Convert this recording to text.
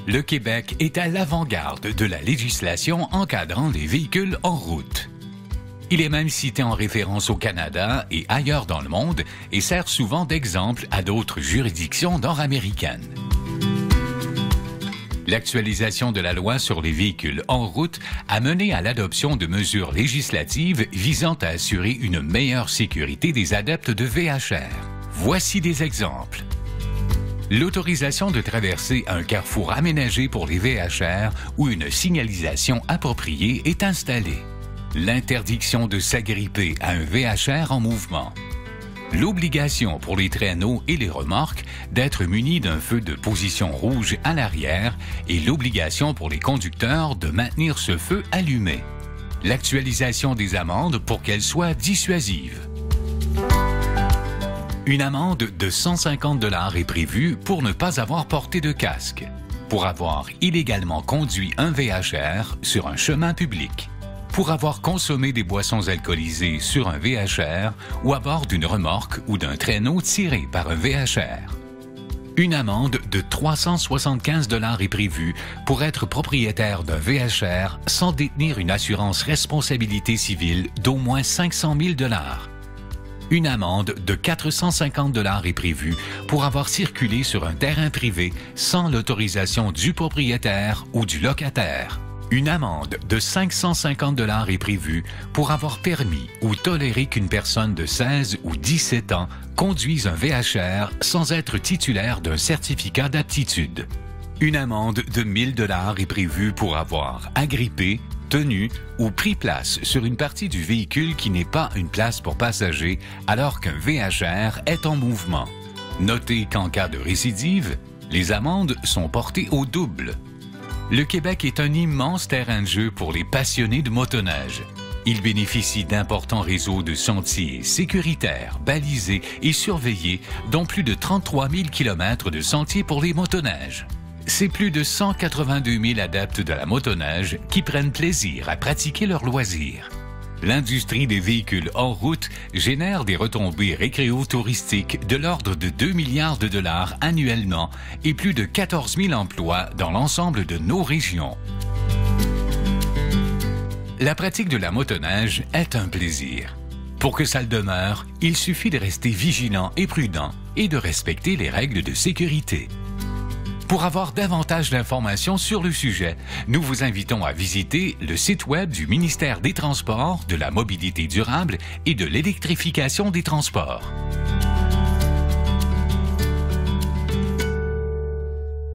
Le Québec est à l'avant-garde de la législation encadrant les véhicules en route. Il est même cité en référence au Canada et ailleurs dans le monde et sert souvent d'exemple à d'autres juridictions nord-américaines. L'actualisation de la loi sur les véhicules en route a mené à l'adoption de mesures législatives visant à assurer une meilleure sécurité des adeptes de VHR. Voici des exemples. L'autorisation de traverser un carrefour aménagé pour les VHR où une signalisation appropriée est installée. L'interdiction de s'agripper à un VHR en mouvement. L'obligation pour les traîneaux et les remorques d'être munis d'un feu de position rouge à l'arrière et l'obligation pour les conducteurs de maintenir ce feu allumé. L'actualisation des amendes pour qu'elles soient dissuasives. Une amende de 150 $ est prévue pour ne pas avoir porté de casque, pour avoir illégalement conduit un VHR sur un chemin public, pour avoir consommé des boissons alcoolisées sur un VHR ou à bord d'une remorque ou d'un traîneau tiré par un VHR. Une amende de 375 $ est prévue pour être propriétaire d'un VHR sans détenir une assurance responsabilité civile d'au moins 500 000 $. Une amende de 450 $ est prévue pour avoir circulé sur un terrain privé sans l'autorisation du propriétaire ou du locataire. Une amende de 550 $ est prévue pour avoir permis ou toléré qu'une personne de 16 ou 17 ans conduise un VHR sans être titulaire d'un certificat d'aptitude. Une amende de 1 000 $ est prévue pour avoir agrippé, tenu ou pris place sur une partie du véhicule qui n'est pas une place pour passagers alors qu'un VHR est en mouvement. Notez qu'en cas de récidive, les amendes sont portées au double. Le Québec est un immense terrain de jeu pour les passionnés de motoneige. Il bénéficie d'importants réseaux de sentiers sécuritaires, balisés et surveillés, dont plus de 33 000 km de sentiers pour les motoneiges. C'est plus de 182 000 adeptes de la motoneige qui prennent plaisir à pratiquer leur loisir. L'industrie des véhicules hors route génère des retombées récréo-touristiques de l'ordre de 2 milliards de $ annuellement et plus de 14 000 emplois dans l'ensemble de nos régions. La pratique de la motoneige est un plaisir. Pour que ça le demeure, il suffit de rester vigilant et prudent et de respecter les règles de sécurité. Pour avoir davantage d'informations sur le sujet, nous vous invitons à visiter le site web du ministère des Transports, de la Mobilité durable et de l'électrification des transports.